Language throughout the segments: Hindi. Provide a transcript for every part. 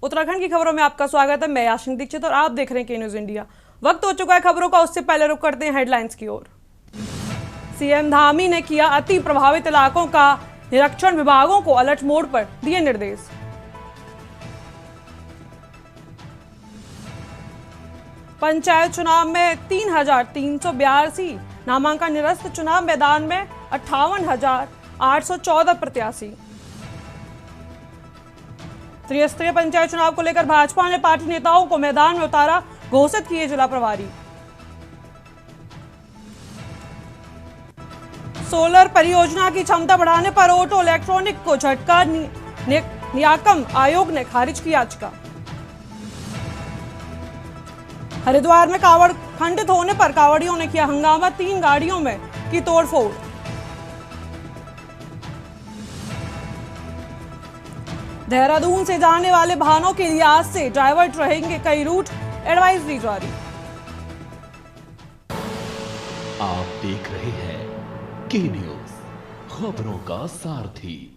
उत्तराखंड की खबरों में आपका स्वागत है। मैं याशिन दीक्षित और आप देख रहे हैं के न्यूज इंडिया। वक्त हो चुका है खबरों का, उससे पहले रुक करते हैं हेडलाइंस की ओर। सीएम धामी ने किया अति प्रभावित इलाकों का निरीक्षण, विभागों को अलर्ट मोड पर दिए निर्देश। पंचायत चुनाव में 3,382 नामांकन निरस्त, चुनाव मैदान में 58,814 प्रत्याशी। त्रिस्तरीय पंचायत चुनाव को लेकर भाजपा ने पार्टी नेताओं को मैदान में उतारा, घोषित किए जिला प्रभारी। सोलर परियोजना की क्षमता बढ़ाने पर ऑटो इलेक्ट्रॉनिक को झटका, नियामक आयोग ने खारिज की याचिका। हरिद्वार में कावड़ खंडित होने पर कावड़ियों ने किया हंगामा, 3 गाड़ियों में की तोड़फोड़। देहरादून से जाने वाले वाहनों के लिए आज से डाइवर्ट रहेंगे कई रूट, एडवाइजरी जारी। आप देख रहे हैं के न्यूज, खबरों का सारथी।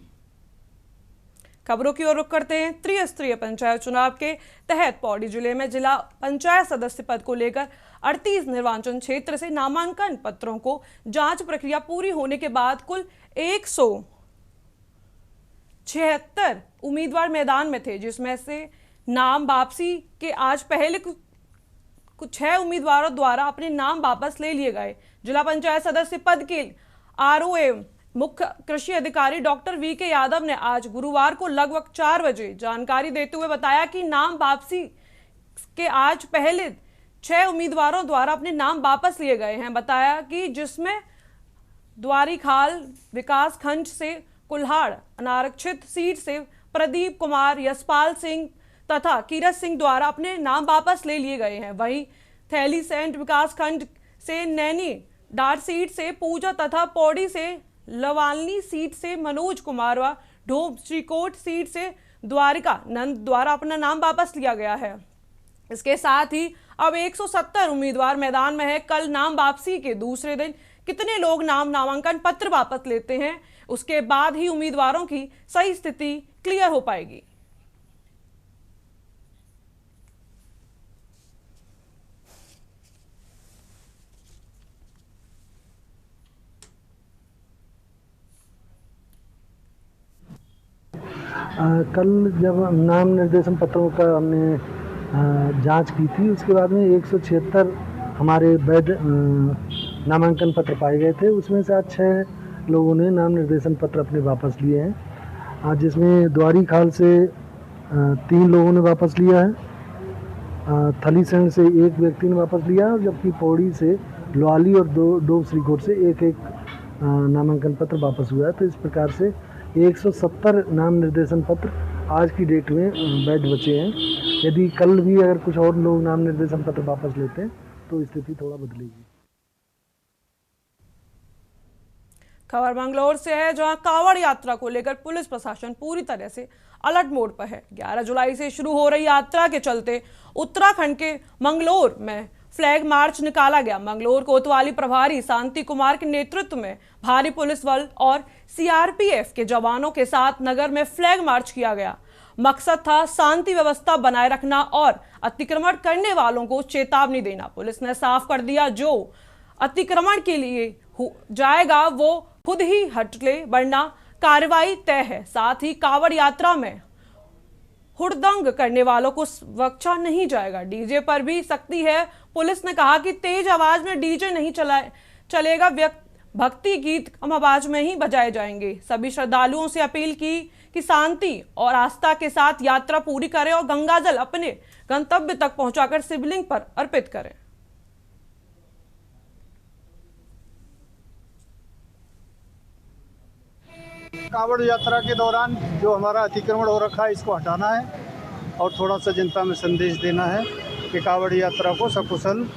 खबरों की ओर रुख करते हैं। त्रिस्तरीय पंचायत चुनाव के तहत पौड़ी जिले में जिला पंचायत सदस्य पद को लेकर 38 निर्वाचन क्षेत्र से नामांकन पत्रों को जांच प्रक्रिया पूरी होने के बाद कुल 176 उम्मीदवार मैदान में थे, जिसमें से नाम वापसी के आज पहले कुछ 6 उम्मीदवारों द्वारा अपने नाम वापस ले लिए गए। जिला पंचायत सदस्य पद के आरओए मुख्य कृषि अधिकारी डॉक्टर वीके यादव ने आज गुरुवार को लगभग 4 बजे जानकारी देते हुए बताया कि नाम वापसी के आज पहले 6 उम्मीदवारों द्वारा अपने नाम वापस लिए गए हैं। बताया कि जिसमें द्वारीखाल विकास खंड से कुल्हाड़ अनारक्षित सीट से प्रदीप कुमार, यशपाल सिंह तथा कीरत सिंह द्वारा अपने नाम वापस ले लिए गए हैं। वहीं थैली सेंट विकास खंड से नैनी डार सीट से पूजा तथा पौड़ी से लवालनी सीट से मनोज कुमार व ढोब श्रीकोट सीट से द्वारिका नंद द्वारा अपना नाम वापस लिया गया है। इसके साथ ही अब 170 उम्मीदवार मैदान में है। कल नाम वापसी के दूसरे दिन कितने लोग नामांकन पत्र वापस लेते हैं, उसके बाद ही उम्मीदवारों की सही स्थिति क्लियर हो पाएगी। कल जब नाम निर्देशन पत्रों का हमने जांच की थी, उसके बाद में 176 हमारे वैध नामांकन पत्र पाए गए थे। उसमें से आज 6 लोगों ने नाम निर्देशन पत्र अपने वापस लिए हैं, जिसमें द्वारीखाल से 3 लोगों ने वापस लिया है, थलीसैंड से 1 व्यक्ति ने वापस लिया है, जबकि पौड़ी से लोहाली और डोब श्रीकोट से एक नामांकन पत्र वापस हुआ है। तो इस प्रकार से 170 नाम निर्देशन पत्र आज की डेट में वैध बचे हैं। यदि कल भी अगर कुछ और लोग नाम निर्देशन पत्र वापस लेते हैं तो स्थिति थोड़ा बदलेगी। खबर मंगलौर से है, जहां कावड़ यात्रा को लेकर पुलिस प्रशासन पूरी तरह से अलर्ट मोड पर है। 11 जुलाई से शुरू हो रही यात्रा के चलते उत्तराखंड के मंगलौर में फ्लैग मार्च निकाला गया। मंगलौर कोतवाली प्रभारी शांति कुमार के नेतृत्व में भारी पुलिस बल और सीआरपीएफ के जवानों के साथ नगर में फ्लैग मार्च किया गया। मकसद था शांति व्यवस्था बनाए रखना और अतिक्रमण करने वालों को चेतावनी देना। पुलिस ने साफ कर दिया, जो अतिक्रमण के लिए जाएगा वो खुद ही हट ले, वरना कार्रवाई तय है। साथ ही कावड़ यात्रा में हुड़दंग करने वालों को बख्शा नहीं जाएगा। डीजे पर भी सख्ती है। पुलिस ने कहा कि तेज आवाज में डीजे नहीं चलेगा, भक्ति गीत कम आवाज में ही बजाए जाएंगे। सभी श्रद्धालुओं से अपील की कि शांति और आस्था के साथ यात्रा पूरी करें और गंगाजल अपने गंतव्य तक पहुंचाकर शिवलिंग पर अर्पित करें। कावड़ यात्रा के दौरान जो हमारा अतिक्रमण हो रखा है, इसको हटाना है और थोड़ा सा जनता में संदेश देना है कि कावड़ यात्रा को सकुशल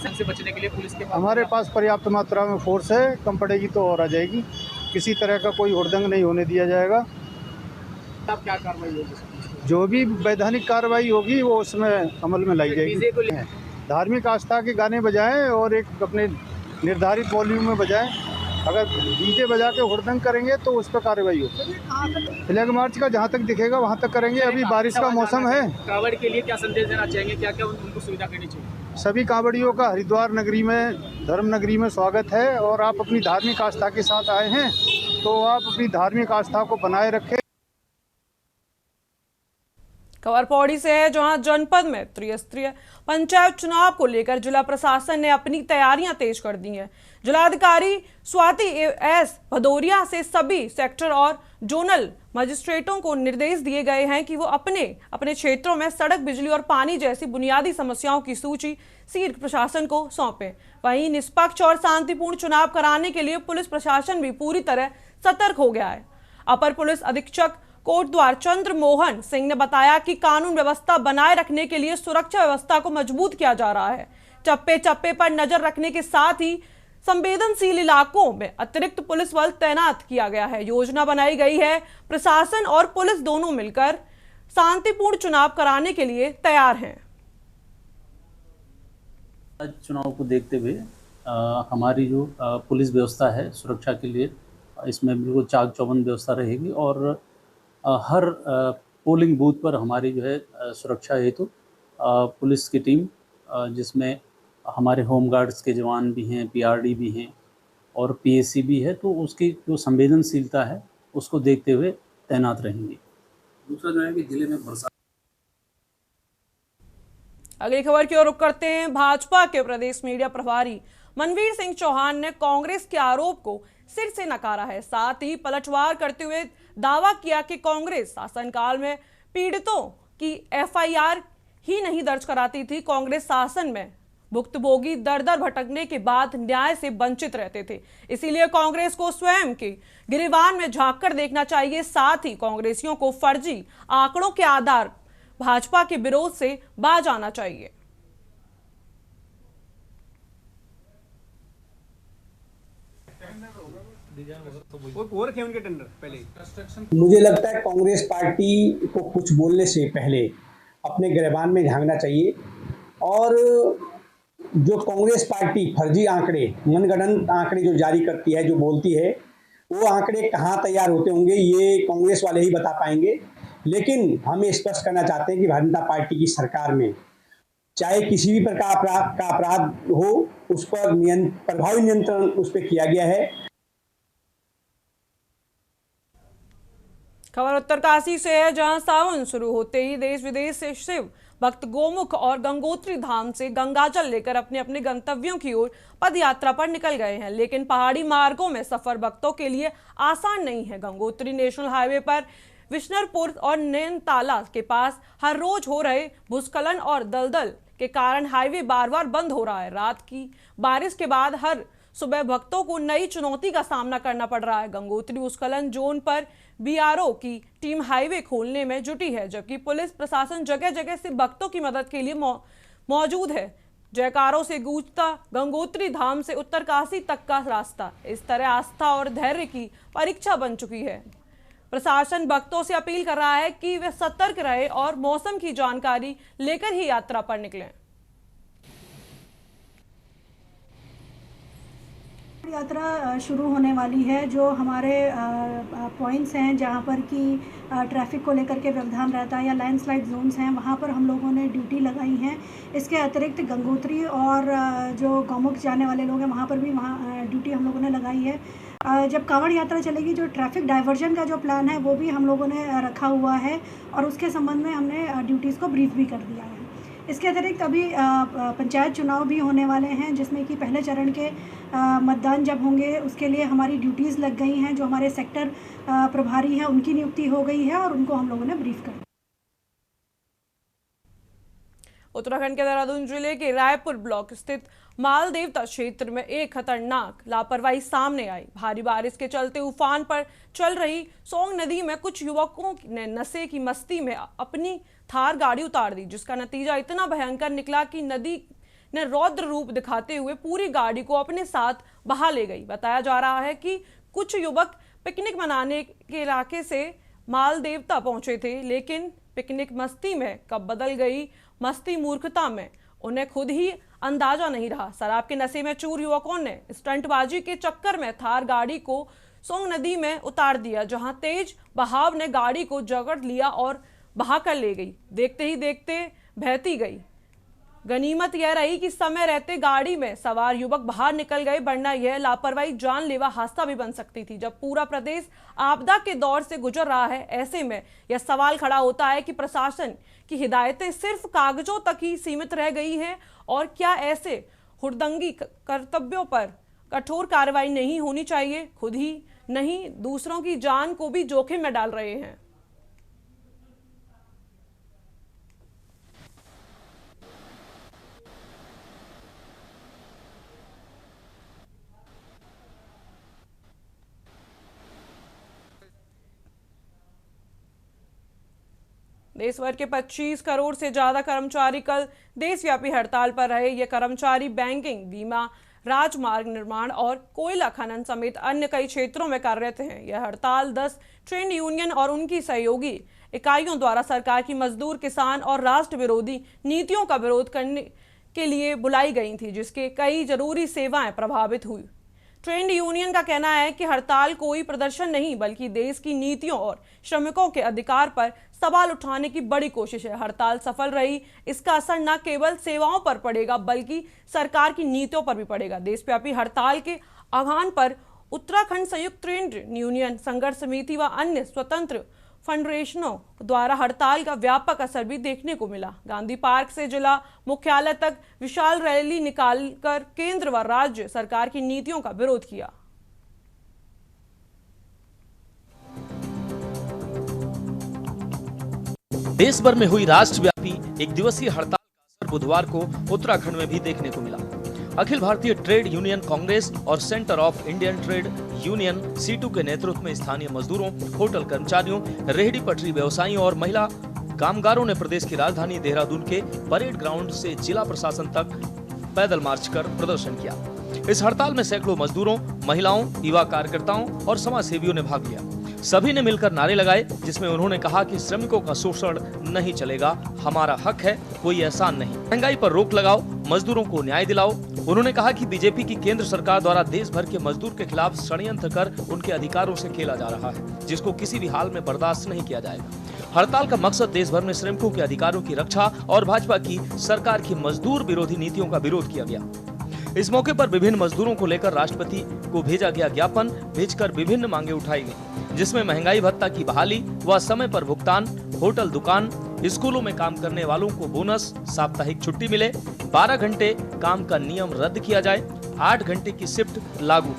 से बचने के लिए पुलिस के हमारे पास पर्याप्त मात्रा में फोर्स है। कम पड़ेगी तो और आ जाएगी। किसी तरह का कोई हुड़दंग नहीं होने दिया जाएगा। अब क्या कार्रवाई होगी? जो भी वैधानिक कार्रवाई होगी वो उसमें अमल में लाई जाएगी। धार्मिक आस्था के गाने बजाएं और एक अपने निर्धारित वॉल्यूम में बजाएं अगर डीजे बजा के हुड़दंग करेंगे तो उस पर कार्रवाई होगी। फ्लैग मार्च का जहाँ तक दिखेगा वहाँ तक करेंगे। अभी बारिश का मौसम है। कांवड़ के लिए क्या संदेश देना चाहेंगे, क्या क्या उनको सुविधा करनी चाहिए? सभी कांवड़ियों का हरिद्वार नगरी में, धर्म नगरी में स्वागत है और आप अपनी धार्मिक आस्था के साथ आए हैं तो आप अपनी धार्मिक आस्था को बनाए रखें। खबर पौड़ी से है, जहां जनपद में त्रिस्तरीय पंचायत चुनाव को लेकर जिला प्रशासन ने अपनी तैयारियां तेज कर दी हैं। जिलाधिकारी स्वाति एस भदौरिया से सभी सेक्टर और जोनल मजिस्ट्रेटों को निर्देश दिए गए हैं कि वो अपने अपने क्षेत्रों में सड़क, बिजली और पानी जैसी बुनियादी समस्याओं की सूची शीघ्र प्रशासन को सौंपें। वहीं निष्पक्ष और शांतिपूर्ण चुनाव कराने के लिए पुलिस प्रशासन भी पूरी तरह सतर्क हो गया है। अपर पुलिस अधीक्षक कोटद्वार चंद्र मोहन सिंह ने बताया कि कानून व्यवस्था बनाए रखने के लिए सुरक्षा व्यवस्था को मजबूत किया जा रहा है। चप्पे चप्पे पर नजर रखने के साथ ही संवेदनशील इलाकों में अतिरिक्त पुलिस बल तैनात किया गया है। योजना बनाई गई है। प्रशासन और पुलिस दोनों मिलकर शांतिपूर्ण चुनाव कराने के लिए तैयार हैं। चुनाव को देखते हुए हमारी जो पुलिस व्यवस्था है सुरक्षा के लिए, इसमें बिल्कुल चाक चौबंद व्यवस्था रहेगी और हर पोलिंग बूथ पर हमारी जो है सुरक्षा हेतु पुलिस की टीम, जिसमें हमारे होम गार्ड्स के जवान भी हैं, पीआरडी भी हैं और पीएसी भी है, तो उसकी जो संवेदनशीलता है उसको देखते हुए तैनात रहेंगे। दूसरा जो है कि जिले में बरसात। अगली खबर की ओर रुख करते हैं। भाजपा के प्रदेश मीडिया प्रभारी मनवीर सिंह चौहान ने कांग्रेस के आरोप को सिर से नकारा है। साथ ही पलटवार करते हुए दावा किया कि कांग्रेस शासनकाल में पीड़ितों की एफआईआर ही नहीं दर्ज कराती थी। कांग्रेस शासन में भुक्तभोगी दर दर भटकने के बाद न्याय से वंचित रहते थे, इसीलिए कांग्रेस को स्वयं के गिरेबान में झांककर देखना चाहिए। साथ ही कांग्रेसियों को फर्जी आंकड़ों के आधार भाजपा के विरोध से बाज आना चाहिए। मुझे लगता है कांग्रेस पार्टी को कुछ बोलने से पहले अपने गिरेबान में झांकना चाहिए और जो कांग्रेस पार्टी फर्जी आंकड़े, मनगढ़ंत आंकड़े जो जारी करती है, जो बोलती है, वो आंकड़े कहाँ तैयार होते होंगे ये कांग्रेस वाले ही बता पाएंगे। लेकिन हम ये स्पष्ट करना चाहते हैं कि भारतीय जनता पार्टी की सरकार में चाहे किसी भी प्रकार का अपराध हो, उस पर प्रभावी नियंत्रण उस पर किया गया है। खबर उत्तरकाशी से है, जहां सावन शुरू होते ही देश विदेश से शिव भक्त गोमुख और गंगोत्री धाम से गंगाजल लेकर अपने अपने गंतव्यों की ओर पद यात्रा पर निकल गए हैं। लेकिन पहाड़ी मार्गों में सफर भक्तों के लिए आसान नहीं है। गंगोत्री नेशनल हाईवे पर विष्णुपुर और नैनताला के पास हर रोज हो रहे भूस्खलन और दलदल के कारण हाईवे बार बार बंद हो रहा है। रात की बारिश के बाद हर सुबह भक्तों को नई चुनौती का सामना करना पड़ रहा है। गंगोत्री भूस्खलन जोन पर बीआरओ की टीम हाईवे खोलने में जुटी है, जबकि पुलिस प्रशासन जगह जगह से भक्तों की मदद के लिए मौजूद है। जयकारों से गूंजता गंगोत्री धाम से उत्तरकाशी तक का रास्ता इस तरह आस्था और धैर्य की परीक्षा बन चुकी है। प्रशासन भक्तों से अपील कर रहा है कि वे सतर्क रहे और मौसम की जानकारी लेकर ही यात्रा पर निकलें। यात्रा शुरू होने वाली है। जो हमारे पॉइंट्स हैं जहां पर कि ट्रैफिक को लेकर के व्यवधान रहता है या लैंडस्लाइड जोन्स हैं, वहां पर हम लोगों ने ड्यूटी लगाई है। इसके अतिरिक्त गंगोत्री और जो गौमुख जाने वाले लोग हैं वहां पर भी ड्यूटी हम लोगों ने लगाई है। जब कांवड़ यात्रा चलेगी, जो ट्रैफिक डाइवर्जन का जो प्लान है वो भी हम लोगों ने रखा हुआ है और उसके संबंध में हमने ड्यूटीज़ को ब्रीफ भी कर दिया है। इसके अतिरिक्त अभी पंचायत चुनाव भी होने वाले हैं, जिसमें कि पहले चरण के मतदान जब होंगे उसके लिए हमारी ड्यूटीज़ लग गई हैं। जो हमारे सेक्टर प्रभारी हैं उनकी नियुक्ति हो गई है और उनको हम लोगों ने ब्रीफ कर। उत्तराखंड के देहरादून जिले के रायपुर ब्लॉक स्थित मालदेवता क्षेत्र में एक खतरनाक लापरवाही सामने आई। भारी बारिश के चलते उफान पर चल रही सोंग नदी में कुछ युवकों ने नशे की मस्ती में अपनी थार गाड़ी उतार दी, जिसका नतीजा इतना भयंकर निकला कि नदी ने रौद्र रूप दिखाते हुए पूरी गाड़ी को अपने साथ बहा ले गई। बताया जा रहा है कि कुछ युवक पिकनिक मनाने के इलाके से मालदेवता पहुंचे थे, लेकिन पिकनिक मस्ती में कब बदल गई मस्ती मूर्खता में। उन्हें खुद ही अंदाजा नहीं रहा। शराब के नशे में चूर युवकों ने स्टंटबाजी के चक्कर में थार गाड़ी को सोंग नदी में उतार दिया, जहां तेज बहाव ने गाड़ी को जकड़ लिया और बहाकर ले गई। देखते ही देखते बहती गई। गनीमत यह रही कि समय रहते गाड़ी में सवार युवक बाहर निकल गए, वरना यह लापरवाही जानलेवा हादसा भी बन सकती थी। जब पूरा प्रदेश आपदा के दौर से गुजर रहा है, ऐसे में यह सवाल खड़ा होता है कि प्रशासन की हिदायतें सिर्फ कागजों तक ही सीमित रह गई हैं, और क्या ऐसे हुड़दंगी कर्तव्यों पर कठोर कार्रवाई नहीं होनी चाहिए? खुद ही नहीं, दूसरों की जान को भी जोखिम में डाल रहे हैं। देश भर के 25 करोड़ से ज्यादा कर्मचारी कल देशव्यापी हड़ताल पर रहे। ये कर्मचारी बैंकिंग, बीमा, राजमार्ग निर्माण और कोयला खनन समेत अन्य कई क्षेत्रों में कार्यरत हैं। यह हड़ताल 10 ट्रेड यूनियन और उनकी सहयोगी इकाइयों द्वारा सरकार की मजदूर, किसान और राष्ट्र विरोधी नीतियों का विरोध करने के लिए बुलाई गई थी, जिसके कई जरूरी सेवाएं प्रभावित हुई। ट्रेड यूनियन का कहना है कि हड़ताल कोई प्रदर्शन नहीं, बल्कि देश की नीतियों और श्रमिकों के अधिकार पर सवाल उठाने की बड़ी कोशिश है। हड़ताल सफल रही, इसका असर न केवल सेवाओं पर पड़ेगा, बल्कि सरकार की नीतियों पर भी पड़ेगा। देशव्यापी हड़ताल के आह्वान पर उत्तराखंड संयुक्त ट्रेड यूनियन संघर्ष समिति व अन्य स्वतंत्र फेडरेशनों द्वारा हड़ताल का व्यापक असर भी देखने को मिला। गांधी पार्क से जिला मुख्यालय तक विशाल रैली निकालकर केंद्र व राज्य सरकार की नीतियों का विरोध किया। देश भर में हुई राष्ट्रव्यापी एक दिवसीय हड़ताल का असर बुधवार को उत्तराखंड में भी देखने को मिला। Akhil Bharatiya trade Union Congress और Centre of Indian Trade Union CITU के नेतृत्व में स्थानीय मजदूरों, होटल कर्मचारियों, रेहड़ी पटरी व्यवसायियों और महिला कामगारों ने प्रदेश की राजधानी देहरादून के परेड ग्राउंड से जिला प्रशासन तक पैदल मार्च कर प्रदर्शन किया। इस हड़ताल में सैकड़ों मजदूरों, महिलाओं, युवा कार्यकर्ताओं और समाज सेवियों ने भाग लिया। सभी ने मिलकर नारे लगाए, जिसमें उन्होंने कहा कि श्रमिकों का शोषण नहीं चलेगा, हमारा हक है, कोई एहसान नहीं, महंगाई पर रोक लगाओ, मजदूरों को न्याय दिलाओ। उन्होंने कहा कि बीजेपी की केंद्र सरकार द्वारा देश भर के मजदूर के खिलाफ षड्यंत्र कर उनके अधिकारों से खेला जा रहा है, जिसको किसी भी हाल में बर्दाश्त नहीं किया जाएगा। हड़ताल का मकसद देश भर में श्रमिकों के अधिकारों की रक्षा और भाजपा की सरकार की मजदूर विरोधी नीतियों का विरोध किया गया। इस मौके पर विभिन्न मजदूरों को लेकर राष्ट्रपति को भेजा गया ज्ञापन भेजकर विभिन्न मांगे उठाई गई, जिसमें महंगाई भत्ता की बहाली व समय पर भुगतान, होटल, दुकान, स्कूलों में काम करने वालों को बोनस, साप्ताहिक छुट्टी मिले, 12 घंटे काम का नियम रद्द किया जाए, 8 घंटे की शिफ्ट लागू,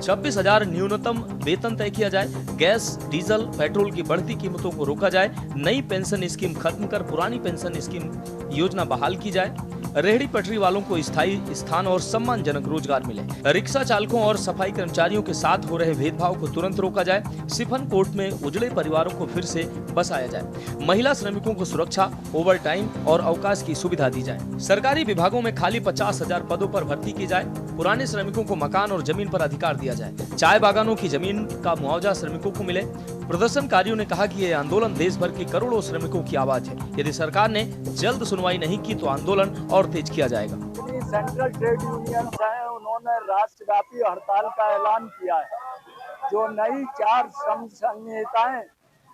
26,000 न्यूनतम वेतन तय किया जाए, गैस, डीजल, पेट्रोल की बढ़ती कीमतों को रोका जाए, नई पेंशन स्कीम खत्म कर पुरानी पेंशन स्कीम योजना बहाल की जाए, रेहड़ी पटरी वालों को स्थायी स्थान और सम्मानजनक रोजगार मिले, रिक्शा चालकों और सफाई कर्मचारियों के साथ हो रहे भेदभाव को तुरंत रोका जाए, सिफन कोर्ट में उजड़े परिवारों को फिर से बसाया जाए, महिला श्रमिकों को सुरक्षा, ओवर टाइम और अवकाश की सुविधा दी जाए, सरकारी विभागों में खाली 50,000 पदों पर भर्ती की जाए, पुराने श्रमिकों को मकान और जमीन पर अधिकार दिया जाए, चाय बागानों की जमीन का मुआवजा श्रमिकों को मिले। प्रदर्शनकारियों ने कहा कि यह आंदोलन देश भर के करोड़ों श्रमिकों की आवाज है। यदि सरकार ने जल्द सुनवाई नहीं की तो आंदोलन और तेज किया जाएगा। सेंट्रल ट्रेड यूनियन है, उन्होंने राष्ट्रव्यापी हड़ताल का ऐलान किया है। जो नई 4 श्रम संहिताएं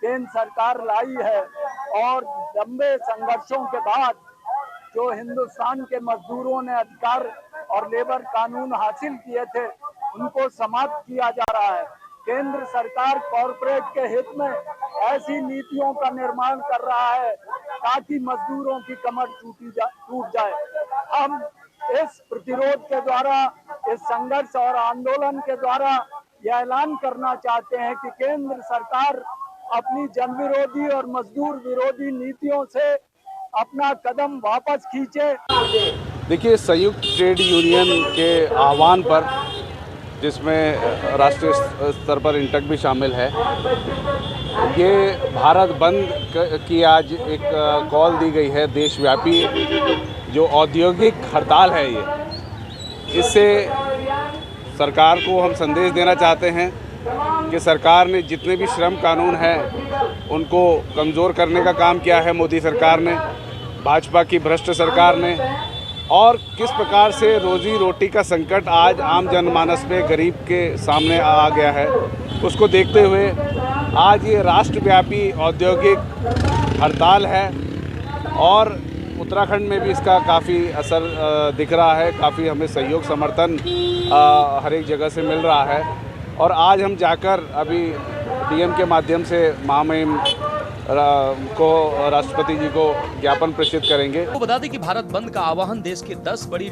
केंद्र सरकार लाई है और लंबे संघर्षों के बाद जो हिंदुस्तान के मजदूरों ने अधिकार और लेबर कानून हासिल किए थे, उनको समाप्त किया जा रहा है। केंद्र सरकार कॉरपोरेट के हित में ऐसी नीतियों का निर्माण कर रहा है ताकि मजदूरों की कमर टूट जाए। हम इस प्रतिरोध के द्वारा, इस संघर्ष और आंदोलन के द्वारा यह ऐलान करना चाहते हैं कि केंद्र सरकार अपनी जन विरोधी और मजदूर विरोधी नीतियों से अपना कदम वापस खींचे। देखिए, संयुक्त ट्रेड यूनियन के आह्वान पर, जिसमें राष्ट्रीय स्तर पर इंटक भी शामिल है, ये भारत बंद की आज एक कॉल दी गई है। देशव्यापी जो औद्योगिक हड़ताल है, ये इससे सरकार को हम संदेश देना चाहते हैं कि सरकार ने जितने भी श्रम कानून हैं उनको कमज़ोर करने का काम किया है मोदी सरकार ने। भाजपा की भ्रष्ट सरकार ने, और किस प्रकार से रोजी रोटी का संकट आज आम जनमानस में गरीब के सामने आ गया है, उसको देखते हुए आज ये राष्ट्रव्यापी औद्योगिक हड़ताल है और उत्तराखंड में भी इसका काफ़ी असर दिख रहा है। काफ़ी हमें सहयोग समर्थन हर एक जगह से मिल रहा है और आज हम जाकर अभी डीएम के माध्यम से महामहिम को राष्ट्रपति जी को ज्ञापन प्रेषित करेंगे। तो बता दें कि भारत बंद का आह्वान देश के 10 बड़ी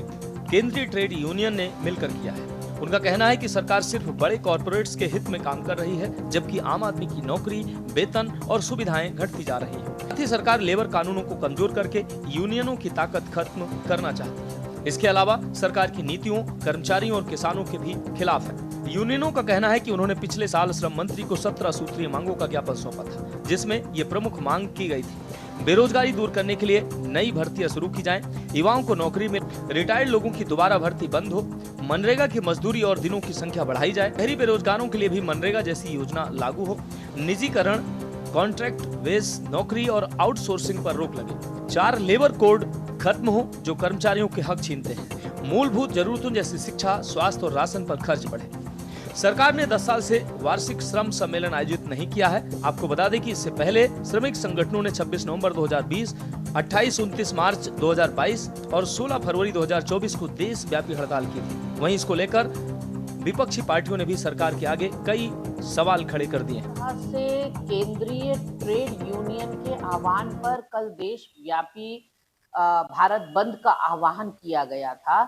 केंद्रीय ट्रेड यूनियन ने मिलकर किया है। उनका कहना है कि सरकार सिर्फ बड़े कॉर्पोरेट्स के हित में काम कर रही है, जबकि आम आदमी की नौकरी, वेतन और सुविधाएं घटती जा रही है। साथ ही सरकार लेबर कानूनों को कमजोर करके यूनियनों की ताकत खत्म करना चाहती है। इसके अलावा सरकार की नीतियों कर्मचारियों और किसानों के भी खिलाफ है। यूनियनों का कहना है कि उन्होंने पिछले साल श्रम मंत्री को 17 सूत्रीय मांगों का ज्ञापन सौंपा था, जिसमें ये प्रमुख मांग की गई थी। बेरोजगारी दूर करने के लिए नई भर्तियां शुरू की जाएं, युवाओं को नौकरी में, रिटायर्ड लोगों की दोबारा भर्ती बंद हो, मनरेगा की मजदूरी और दिनों की संख्या बढ़ाई जाए, शहरी बेरोजगारों के लिए भी मनरेगा जैसी योजना लागू हो, निजीकरण, कॉन्ट्रैक्ट बेस नौकरी और आउटसोर्सिंग पर रोक लगे, 4 लेबर कोड खत्म हो जो कर्मचारियों के हक छीनते हैं, मूलभूत जरूरतों जैसी शिक्षा, स्वास्थ्य और राशन पर खर्च बढ़े। सरकार ने 10 साल से वार्षिक श्रम सम्मेलन आयोजित नहीं किया है। आपको बता दें कि इससे पहले श्रमिक संगठनों ने 26 नवंबर 2020, 28-29 मार्च 2022 और 16 फरवरी 2024 को देशव्यापी हड़ताल की थी। वहीं इसको लेकर विपक्षी पार्टियों ने भी सरकार के आगे कई सवाल खड़े कर दिए। से केंद्रीय ट्रेड यूनियन के आह्वान पर कल देशव्यापी भारत बंद का आह्वान किया गया था।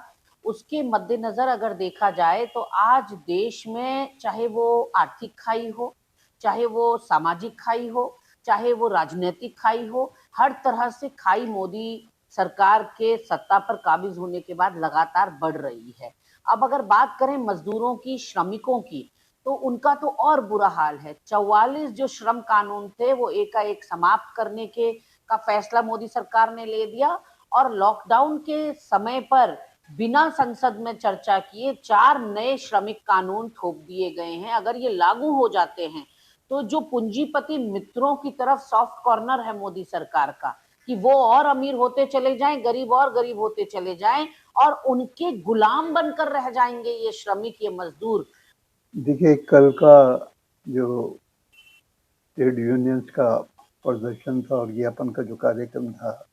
उसके मद्देनजर अगर देखा जाए तो आज देश में चाहे वो आर्थिक खाई हो, चाहे वो सामाजिक खाई हो, चाहे वो राजनीतिक खाई हो, हर तरह से खाई मोदी सरकार के सत्ता पर काबिज होने के बाद लगातार बढ़ रही है। अब अगर बात करें मजदूरों की, श्रमिकों की, तो उनका तो और बुरा हाल है। 44 जो श्रम कानून थे वो एकाएक समाप्त करने का फैसला मोदी सरकार ने ले दिया और लॉकडाउन के समय पर बिना संसद में चर्चा किए 4 नए श्रमिक कानून थोप दिए गए हैं। अगर ये लागू हो जाते हैं तो जो पूंजीपति मित्रों की तरफ सॉफ्ट कॉर्नर है मोदी सरकार का कि वो और अमीर होते चले जाएं, गरीब और गरीब होते चले जाएं और उनके गुलाम बनकर रह जाएंगे ये श्रमिक, ये मजदूर। देखिए, कल का जो ट्रेड यूनियंस का प्रदर्शन था और ज्ञापन का जो कार्यक्रम था,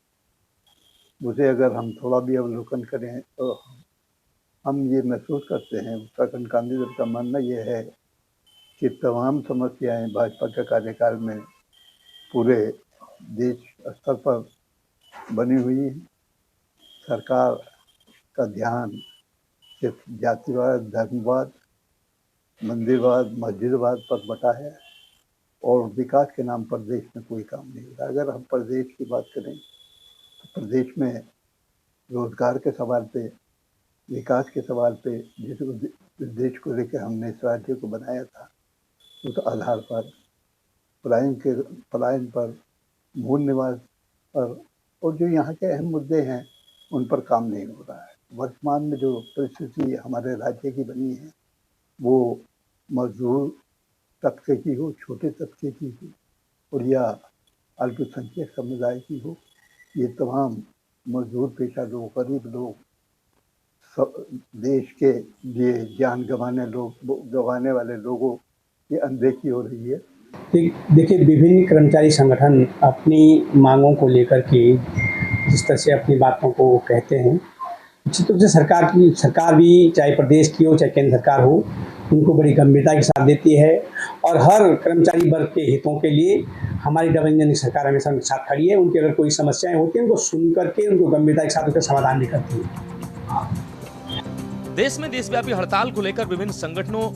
उसे अगर हम थोड़ा भी अवलोकन करें तो हम ये महसूस करते हैं, उत्तराखंड कांग्रेस दल का मानना यह है कि तमाम समस्याएं भाजपा के कार्यकाल में पूरे देश स्तर पर बनी हुई हैं। सरकार का ध्यान सिर्फ जातिवाद, धर्मवाद, मंदिरवाद, मस्जिदवाद पर बटा है और विकास के नाम पर देश में कोई काम नहीं हो रहा। अगर हम प्रदेश की बात करें तो प्रदेश में रोजगार के सवाल पे, विकास के सवाल पे, जिस देश को लेकर हमने इस राज्य को बनाया था, उस आधार पर पलायन पर, मूल निवास पर और जो यहाँ के अहम मुद्दे हैं उन पर काम नहीं हो रहा है। वर्तमान में जो परिस्थिति हमारे राज्य की बनी है वो मजदूर तबके की हो, छोटे तबके की हो और या अल्पसंख्यक समुदाय की हो, ये तमाम मजदूर पेशा लोग, गरीब लोग, देश के लिए जान गंवाने वाले लोगों की अनदेखी हो रही है। देखिए, विभिन्न कर्मचारी संगठन अपनी मांगों को लेकर के जिस तरह से अपनी बातों को कहते हैं, निश्चित रूप से सरकार भी, चाहे प्रदेश की हो चाहे केंद्र सरकार हो, उनको बड़ी गंभीरता के साथ देती है और हर कर्मचारी वर्ग के हितों के लिए हमारी डबल इंजन की सरकार हमेशा उनके साथ खड़ी है। उनकी अगर कोई समस्याएं होती हैं उनको सुन करके उनको गंभीरता के साथ उसका समाधान भी करती है। देश में देशव्यापी हड़ताल को लेकर विभिन्न संगठनों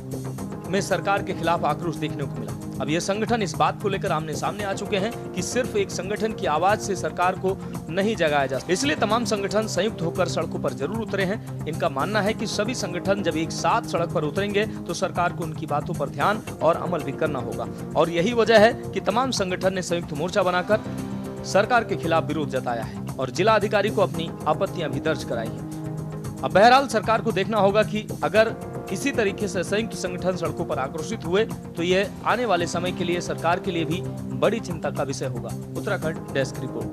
में सरकार के खिलाफ आक्रोश देखने को मिला। अब ये संगठन इस बात को लेकर आमने सामने आ चुके हैं कि सिर्फ एक संगठन की आवाज से सरकार को नहीं जगाया जा सकता। इसलिए तमाम संगठन संयुक्त होकर सड़कों पर जरूर उतरे हैं। इनका मानना है कि सभी संगठन जब एक साथ सड़क पर उतरेंगे तो सरकार को उनकी बातों पर ध्यान और अमल भी करना होगा और यही वजह है कि तमाम संगठन ने संयुक्त मोर्चा बनाकर सरकार के खिलाफ विरोध जताया है और जिला अधिकारी को अपनी आपत्तियां भी दर्ज कराई है। अब बहरहाल सरकार को देखना होगा कि अगर इसी तरीके से संयुक्त संगठन सड़कों पर आक्रोशित हुए तो यह आने वाले समय के लिए सरकार के लिए भी बड़ी चिंता का विषय होगा। Uttarakhand desk report.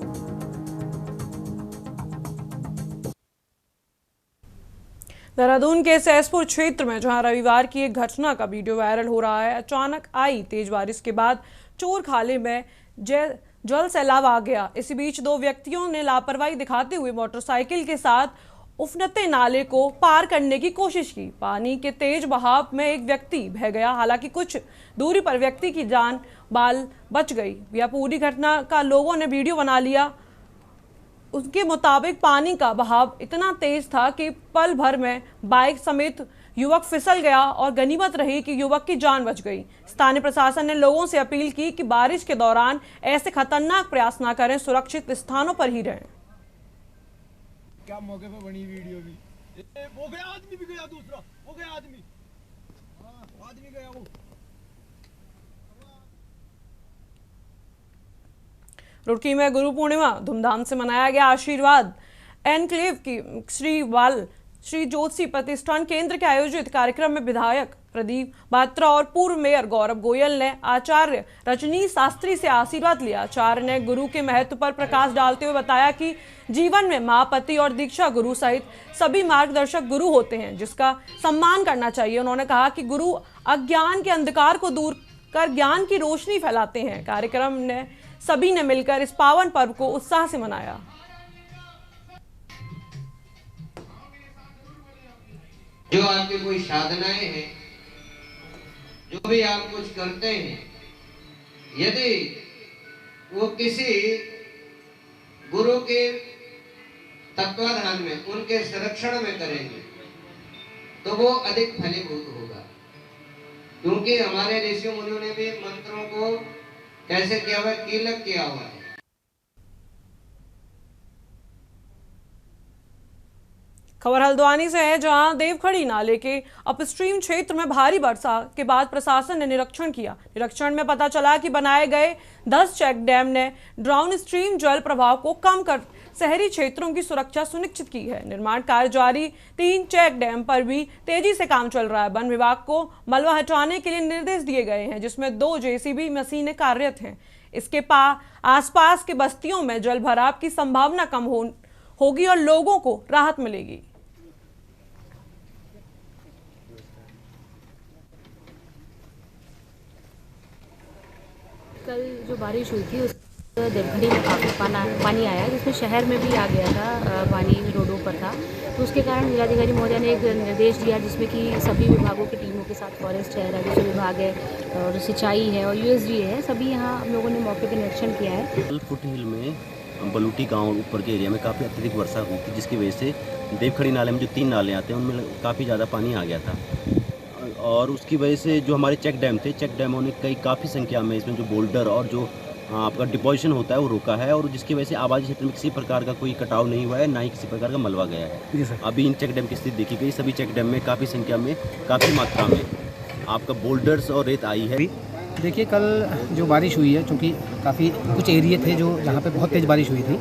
देहरादून के सहसपुर क्षेत्र में जहां रविवार की एक घटना का वीडियो वायरल हो रहा है, अचानक आई तेज बारिश के बाद चोर खाले में जल सैलाब आ गया। इसी बीच दो व्यक्तियों ने लापरवाही दिखाते हुए मोटरसाइकिल के साथ उफनते नाले को पार करने की कोशिश की। पानी के तेज बहाव में एक व्यक्ति बह गया, हालांकि कुछ दूरी पर व्यक्ति की जान बाल बच गई। यह पूरी घटना का लोगों ने वीडियो बना लिया। उनके मुताबिक पानी का बहाव इतना तेज था कि पल भर में बाइक समेत युवक फिसल गया और गनीमत रही कि युवक की जान बच गई। स्थानीय प्रशासन ने लोगों से अपील की कि बारिश के दौरान ऐसे खतरनाक प्रयास न करें, सुरक्षित स्थानों पर ही रहें। क्या मौके पे बनी वीडियो भी वो गया, आदमी भी गया, दूसरा वो गया आदमी, आदमी गया वो। रुड़की में गुरु पूर्णिमा धूमधाम से मनाया गया। आशीर्वाद एनक्लेव की श्री ज्योतिषी प्रतिष्ठान केंद्र के आयोजित कार्यक्रम में विधायक प्रदीप बात्रा और पूर्व मेयर गौरव गोयल ने आचार्य रजनीश शास्त्री से आशीर्वाद लिया। आचार्य ने गुरु के महत्व पर प्रकाश डालते हुए बताया कि जीवन में मां, पति और दीक्षा गुरु सहित सभी मार्गदर्शक गुरु होते हैं, जिसका सम्मान करना चाहिए। उन्होंने कहा कि गुरु अज्ञान के अंधकार को दूर कर ज्ञान की रोशनी फैलाते हैं। कार्यक्रम ने सभी ने मिलकर इस पावन पर्व को उत्साह से मनाया। जो आपकी कोई साधनाएं हैं, जो भी आप कुछ करते हैं, यदि वो किसी गुरु के तत्वाधान में, उनके संरक्षण में करेंगे तो वो अधिक फलीभूत होगा। क्योंकि हमारे ऋषि मुनियों ने भी मंत्रों को कैसे किया हुआ, कीलक किया हुआ है। खबर हल्द्वानी से है, जहां देवखड़ी नाले के अपस्ट्रीम क्षेत्र में भारी वर्षा के बाद प्रशासन ने निरीक्षण किया। निरीक्षण में पता चला कि बनाए गए 10 चेक डैम ने डाउन स्ट्रीम जल प्रवाह को कम कर शहरी क्षेत्रों की सुरक्षा सुनिश्चित की है। निर्माण कार्य जारी 3 चेक डैम पर भी तेजी से काम चल रहा है। वन विभाग को मलबा हटाने के लिए निर्देश दिए गए हैं, जिसमें 2 जेसीबी मशीनें कार्यरत हैं। इसके आसपास के बस्तियों में जल भराव की संभावना कम होगी और लोगों को राहत मिलेगी। कल जो बारिश हुई थी उस देवखड़ी में काफ़ी पानी आया, जिसमें शहर में भी आ गया था, पानी रोडों पर था। तो उसके कारण जिलाधिकारी महोदय ने एक निर्देश दिया, जिसमें कि सभी विभागों की टीमों के साथ फॉरेस्ट है, राजस्व विभाग है और सिंचाई है और USDA है, सभी यहाँ हम लोगों ने मौके पर निरीक्षण किया है। फुट हिल में बलूटी गाँव ऊपर के एरिया में काफ़ी अत्यधिक वर्षा हुई थी, जिसकी वजह से देवखड़ी नाले में जो 3 नाले आते हैं उनमें काफ़ी ज़्यादा पानी आ गया था। और उसकी वजह से जो हमारे चेक डैम थे, चेक डैमों ने काफ़ी संख्या में इसमें जो बोल्डर और जो आपका डिपोजिशन होता है वो रोका है, और जिसकी वजह से आबादी क्षेत्र में किसी प्रकार का कोई कटाव नहीं हुआ है, ना ही किसी प्रकार का मलबा गया है। अभी इन चेक डैम की स्थिति देखी गई, सभी चेक डैम में काफ़ी संख्या में, काफ़ी मात्रा में आपका बोल्डर्स और रेत आई है। देखिए, कल जो बारिश हुई है, चूँकि काफ़ी कुछ एरिया थे जो जहाँ पे बहुत तेज़ बारिश हुई थी,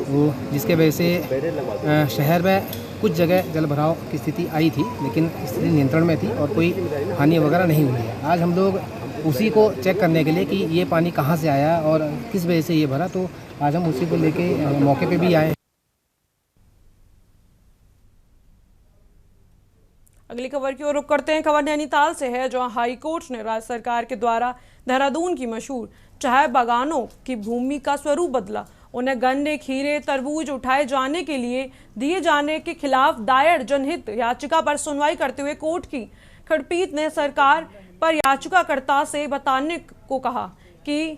वो जिसके वजह से शहर में कुछ जगह जल भराव की स्थिति आई थी, लेकिन स्थिति नियंत्रण में थी और कोई हानि वगैरह नहीं हुई है। आज हम लोग उसी को चेक करने के लिए कि ये पानी कहाँ से आया और किस वजह से ये भरा, तो आज हम उसी को लेके मौके पे भी आए। अगली खबर की ओर रुख करते हैं। खबर नैनीताल से है, जहां हाई कोर्ट ने राज्य सरकार के द्वारा देहरादून की मशहूर चाय बागानों की भूमि का स्वरूप बदला। उन्हें गन्ने, खीरे, तरबूज उठाए जाने के लिए दिए जाने के खिलाफ दायर जनहित याचिका पर सुनवाई करते हुए कोर्ट की खंडपीठ ने सरकार पर याचिकाकर्ता से बताने को कहा कि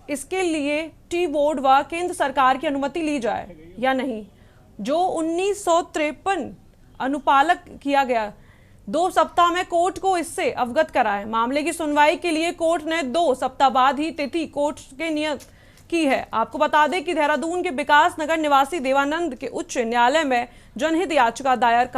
इसके लिए टी बोर्ड व केंद्र सरकार की अनुमति ली जाए या नहीं, जो 1953 अनुपालक किया गया। 2 सप्ताह में कोर्ट को इससे अवगत कराएं। मामले की सुनवाई के लिए कोर्ट ने 2 सप्ताह बाद ही तिथि कोर्ट के नियत की है। आपको बता दें कि देहरादून के विकास नगर निवासी देवानंद के उच्च न्यायालय में जनहित याचिका दायर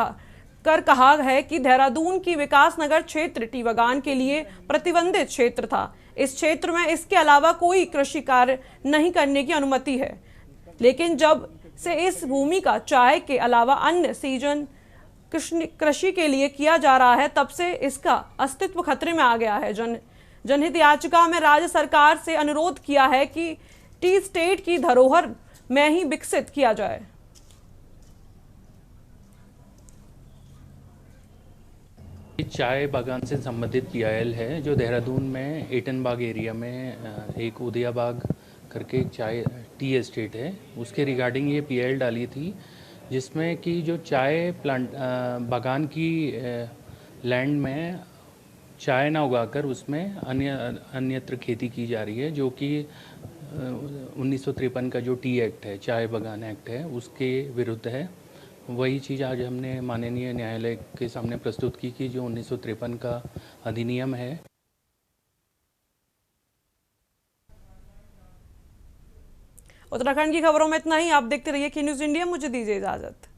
कर कहा है कि देहरादून की विकास नगर क्षेत्र टी बागान के लिए प्रतिबंधित क्षेत्र था। इस क्षेत्र में इसके अलावा कोई कृषि कार्य नहीं करने की अनुमति है, लेकिन जब से इस भूमि का चाय के अलावा अन्य सीजन कृषि के लिए किया जा रहा है, तब से इसका अस्तित्व खतरे में आ गया है। जनहित याचिका में राज्य सरकार से अनुरोध किया है कि टी स्टेट की धरोहर में ही विकसित किया जाए। चाय बागान से संबंधित पीआईएल है जो देहरादून में एटनबाग एरिया में एक उदयाबाग करके एक चाय टी एस्टेट है, उसके रिगार्डिंग ये पीआईएल डाली थी, जिसमें कि जो चाय प्लांट बागान की लैंड में चाय ना उगाकर उसमें अन्यत्र खेती की जा रही है, जो कि 1953 का जो टी एक्ट है, चाय बागान एक्ट है, उसके विरुद्ध है। वही चीज़ आज हमने माननीय न्यायालय के सामने प्रस्तुत की कि जो 1953 का अधिनियम है। उत्तराखंड की खबरों में इतना ही। आप देखते रहिए की न्यूज़ इंडिया। मुझे दीजिए इजाजत।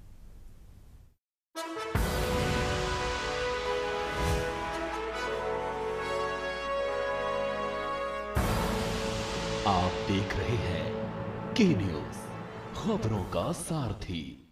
आप देख रहे हैं के न्यूज़, खबरों का सारथी।